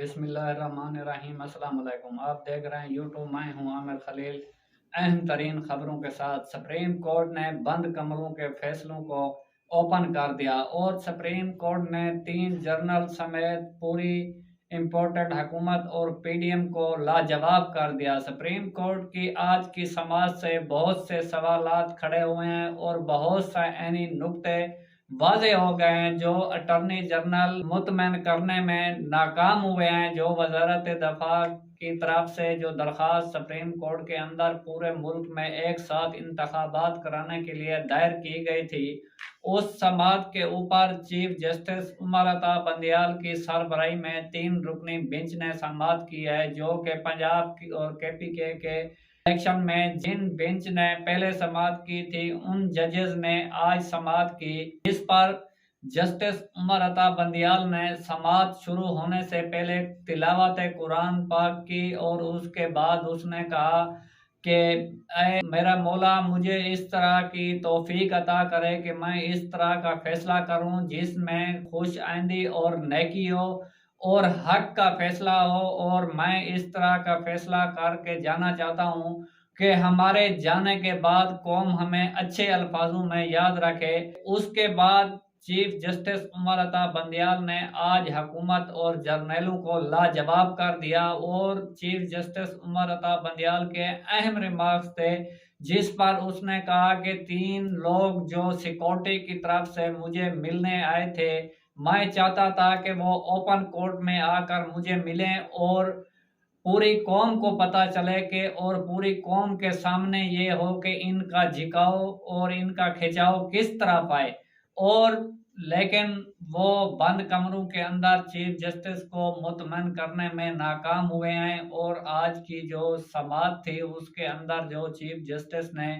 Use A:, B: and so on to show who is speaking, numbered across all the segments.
A: बिस्मिल्लाहिर्रहमानिर्रहीम। अस्सलाम वालेकुम। आप देख रहे हैं यूट्यूब। मैं हूं आमिर खलील। अहम तरीन खबरों के साथ सुप्रीम कोर्ट ने बंद कमरों के फैसलों को ओपन कर दिया और सुप्रीम कोर्ट ने 3 जर्नल समेत पूरी इम्पोर्टेड हुकूमत और पीडीएम को लाजवाब कर दिया। सुप्रीम कोर्ट की आज की समाअत से बहुत से सवालात खड़े हुए हैं और बहुत सा ऐनी नुक्ते वाज़े हो गए हैं जो अटॉर्नी जनरल मुतमईन करने में नाकाम हुए हैं। जो वजारत दफा की तरफ से जो दरख्वास्त सुप्रीम कोर्ट के अंदर पूरे मुल्क में एक साथ इंतखाबात कराने के लिए दायर की गई थी, उस समाअत के ऊपर चीफ जस्टिस उमर अता बंदियाल की सरबराही में 3 रुकनी बेंच ने समाअत की है, जो कि पंजाब की और केपीके के इलेक्शन में जिन बेंच ने पहले समाअत की थी, उन जजेस ने आज समाअत की, जिस पर जस्टिस उमर अता बंदियाल ने समाअत शुरू होने से पहले तिलावत कुरान पाक की और उसके बाद उसने कहा कि ऐ मेरा मौला, मुझे इस तरह की तौफीक अता करे कि मैं इस तरह का फैसला करूं जिसमें खुश आइंदी और नेकी हो और हक का फैसला हो, और मैं इस तरह का फैसला करके जाना चाहता हूं कि हमारे जाने के बाद कौम हमें अच्छे अल्फाजों में याद रखे। उसके बाद चीफ जस्टिस उमर अता बंदियाल ने आज हुकूमत और जर्नलों को लाजवाब कर दिया और चीफ जस्टिस उमर अता बंदियाल के अहम रिमार्क्स थे, जिस पर उसने कहा कि 3 लोग जो सिक्योरिटी की तरफ से मुझे मिलने आए थे, मैं चाहता था कि वो ओपन कोर्ट में आकर मुझे मिलें और पूरी कौम को पता चले कि और पूरी कौम के सामने ये हो कि इनका झुकाव और इनका खिंचाव किस तरफ आए। और लेकिन वो बंद कमरों के अंदर चीफ जस्टिस को मुतमईन करने में नाकाम हुए हैं और आज की जो समाअत थी उसके अंदर जो चीफ जस्टिस ने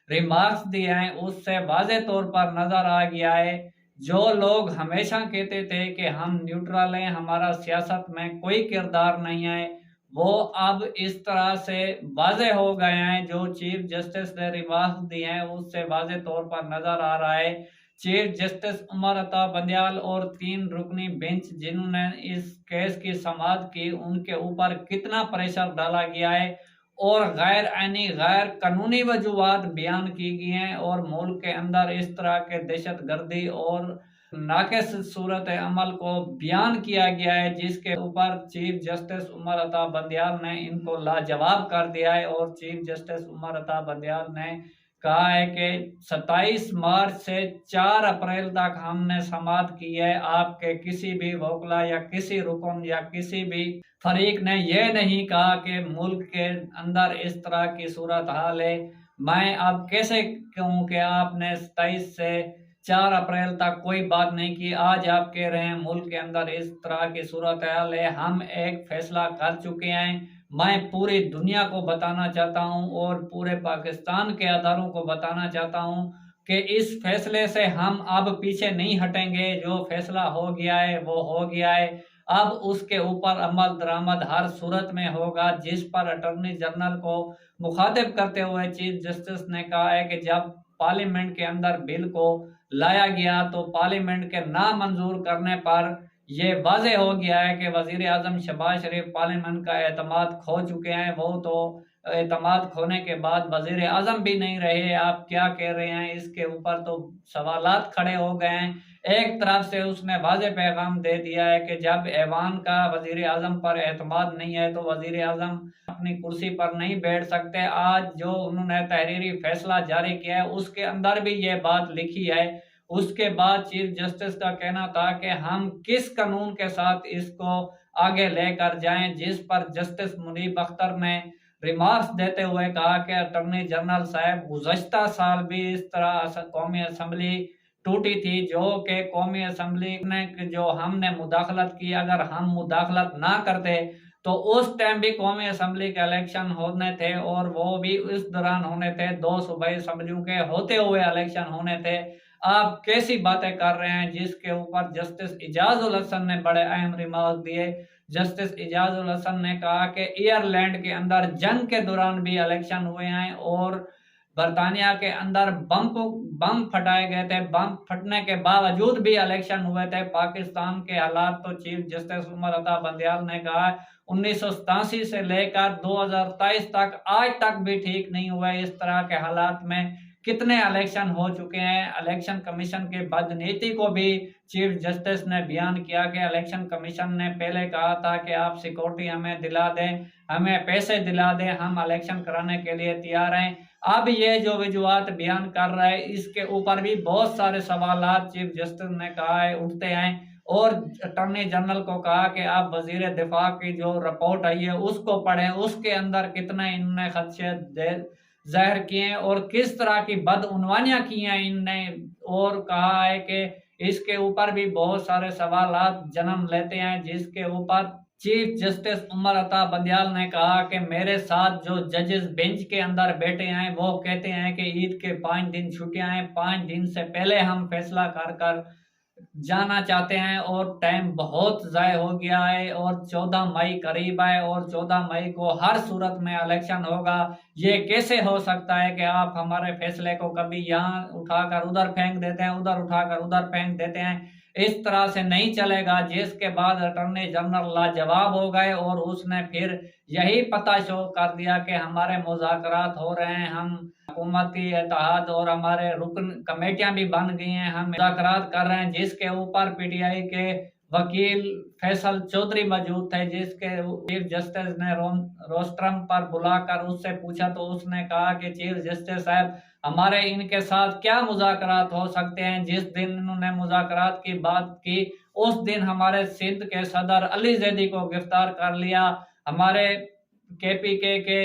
A: रिमार्क्स दिए हैं उससे वाज़े तौर पर नजर आ गया है, जो लोग हमेशा कहते थे कि हम न्यूट्रल हैं, हमारा सियासत में कोई किरदार नहीं है, वो अब इस तरह से वाज़े हो गए हैं। जो चीफ जस्टिस ने रिमार्क्स दिए हैं उससे वाज़े तौर पर नजर आ रहा है चीफ जस्टिस उमर अता बंदियाल और 3 रुकनी बेंच जिन्होंने इस केस की समाअत की, उनके ऊपर कितना प्रेशर डाला गया है और गैर आईनी गैर कानूनी वजूहात बयान की गई हैं और मुल्क के अंदर इस तरह के दहशतगर्दी और नाक़िस सूरत अमल को बयान किया गया है, जिसके ऊपर चीफ जस्टिस उमर अता बंदियाल ने इनको लाजवाब कर दिया है। और चीफ जस्टिस उमर अता बंदियाल ने कहा है कि 27 मार्च से 4 अप्रैल तक हमने समाअत की है। आपके किसी भी वकला या किसी रुकन या किसी भी फरीक ने यह नहीं कहा कि मुल्क के अंदर इस तरह की सूरत हाल है। मैं अब कैसे कहूँ कि आपने 27 से 4 अप्रैल तक कोई बात नहीं की, आज आप कह रहे हैं मुल्क के अंदर इस तरह की सूरत हाल है। हम एक फैसला कर चुके हैं। मैं पूरी दुनिया को बताना चाहता हूं और पूरे पाकिस्तान के अदारों को बताना चाहता हूं कि इस फैसले से हम अब पीछे नहीं हटेंगे। जो फैसला हो गया है वो हो गया है, अब उसके ऊपर अमल दरामद हर सूरत में होगा। जिस पर अटॉर्नी जनरल को मुखातिब करते हुए चीफ जस्टिस ने कहा है कि जब पार्लियामेंट के अंदर बिल को लाया गया तो पार्लियामेंट के ना मंजूर करने पर ये वाज़े हो गया है कि वज़ीर आज़म शहबाज शरीफ पार्लियामेंट का एतमाद खो चुके हैं। वो तो एतमाद खोने के बाद वज़ीर आज़म भी नहीं रहे। आप क्या कह रहे हैं, इसके ऊपर तो सवालात खड़े हो गए हैं। एक तरफ से उसने वाज़े पैगाम दे दिया है कि जब ऐवान का वज़ीर आज़म पर एतमाद नहीं है तो वज़ीर आज़म अपनी कुर्सी पर नहीं बैठ सकते। आज जो उन्होंने तहरीरी फैसला जारी किया है उसके अंदर भी ये बात लिखी है। उसके बाद चीफ जस्टिस का कहना था कि हम किस कानून के साथ इसको आगे लेकर जाएं, जिस पर जस्टिस मुनीब अख्तर ने रिमार्क्स देते हुए कहा कि अटॉर्नी जनरल साहब, गुज़श्ता साल भी इस तरह कौमी असम्बली टूटी थी, जो कि कौमी असम्बली ने जो हमने मुदाखलत की, अगर हम मुदाखलत ना करते तो उस टाइम भी कौमी असम्बली के इलेक्शन होने थे और वो भी इस दौरान होने थे, 2 सूबाई असम्बलियों के होते हुए इलेक्शन होने थे। आप कैसी बातें कर रहे हैं, जिसके ऊपर जस्टिस इजाजुल हसन ने बड़े अहम रिमार्क दिए। जस्टिस इजाजुल हसन ने कहा कि एयरलैंड के अंदर जंग के दौरान भी इलेक्शन हुए हैं और बरतानिया के अंदर बम फटाए गए थे। बम फटने के बावजूद भी इलेक्शन हुए थे। पाकिस्तान के हालात तो चीफ जस्टिस उमर अता बंदयाल ने कहा है 1987 से लेकर 2023 तक आज तक भी ठीक नहीं हुए। इस तरह के हालात में कितने इलेक्शन हो चुके हैं। इलेक्शन कमीशन की बदनीति को भी चीफ जस्टिस ने बयान किया कि इलेक्शन कमीशन ने पहले कहा था कि आप सिक्योरिटी हमें दिला दें, हमें पैसे दिला दें, हम इलेक्शन कराने के लिए तैयार हैं। अब ये जो वजूहत बयान कर रहा है इसके ऊपर भी बहुत सारे सवालात चीफ जस्टिस ने कहा है उठते हैं और अटॉर्नी जनरल को कहा कि आप वजीर दिफा की जो रिपोर्ट आई है उसको पढ़ें, उसके अंदर कितने इनने खदशे जाहिर किए हैं और किस तरह की बदउनवानियां की हैं इनने, और कहा है कि इसके ऊपर भी बहुत सारे सवालात जन्म लेते हैं, जिसके ऊपर चीफ जस्टिस उमर अता बंदयाल ने कहा कि मेरे साथ जो जजेस बेंच के अंदर बैठे हैं वो कहते हैं कि ईद के 5 दिन छुट्टियां हैं, 5 दिन से पहले हम फैसला कर जाना चाहते हैं और टाइम बहुत ज़ाय हो गया है और 14 मई करीब है और 14 मई को हर सूरत में इलेक्शन होगा। ये कैसे हो सकता है कि आप हमारे फैसले को कभी यहाँ उठाकर उधर फेंक देते हैं, उधर उठाकर उधर फेंक देते हैं। इस तरह से नहीं चलेगा। जिसके बाद अटॉर्नी जनरल लाजवाब हो गए और उसने फिर यही पता शो कर दिया कि हमारे मुज़ाकरात हो रहे हैं, हम हुकूमती इत्तेहाद और हमारे रुकन कमेटियां भी बन गई हैं, हम मुज़ाकरात कर रहे हैं। जिसके ऊपर पीटीआई के वकील फैसल चौधरी मौजूद थे, जिसके चीफ जस्टिस ने रोस्ट्रम पर बुलाकर उससे पूछा तो उसने कहा कि चीफ जस्टिस साहब हमारे इनके साथ क्या मुज़ाकरात हो सकते हैं। जिस दिन इन्होंने मुज़ाकरात की बात की उस दिन हमारे सिंध के सदर अली जैदी को गिरफ्तार कर लिया, हमारे केपीके के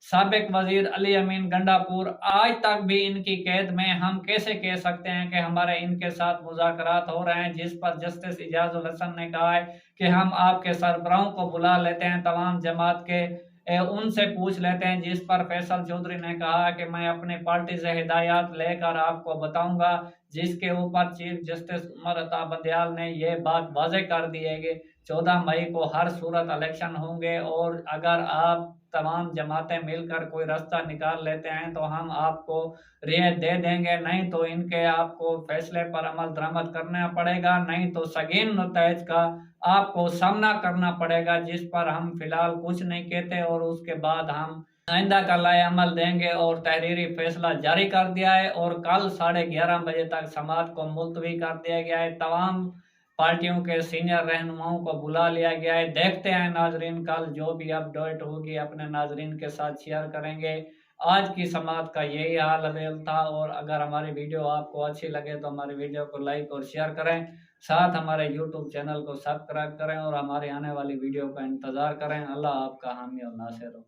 A: साबिक वजीर अली अमीन गंडापुर आज तक भी इनकी कैद में। हम कैसे कह सकते हैं कि हमारे इनके साथ मुज़ाकरात हो रहे हैं। जिस पर जस्टिस इजाजुल हसन ने कहा है कि हम आपके सरबराहों को बुला लेते हैं, तमाम जमात के उनसे पूछ लेते हैं। जिस पर फैसल चौधरी ने कहा कि मैं अपनी पार्टी से हिदायत लेकर आपको बताऊंगा। जिसके ऊपर चीफ जस्टिस उमर अता बंदयाल ने यह बात वाज़ेह कर दी है कि 14 मई को हर सूरत इलेक्शन होंगे और अगर आप तमाम जमातें मिलकर कोई रास्ता निकाल लेते हैं तो हम आपको रियायत दे देंगे, नहीं तो इनके आपको फैसले पर अमल दरामद करना पड़ेगा, नहीं तो संगीन नताइज का आपको सामना करना पड़ेगा। जिस पर हम फिलहाल कुछ नहीं कहते और उसके बाद हम आइंदा का लाए अमल देंगे और तहरीरी फैसला जारी कर दिया है और कल 11:30 बजे तक समाअत को मुलतवी कर दिया गया है। तमाम पार्टियों के सीनियर रहनुमाओं को बुला लिया गया है। देखते हैं नाजरीन, कल जो भी अपडेट होगी अपने नाजरीन के साथ शेयर करेंगे। आज की समाअत का यही हाल था और अगर हमारी वीडियो आपको अच्छी लगे तो हमारी वीडियो को लाइक और शेयर करें, साथ हमारे यूट्यूब चैनल को सब्सक्राइब करें और हमारी आने वाली वीडियो का इंतज़ार करें। अल्लाह आपका हामी और नासिर हो।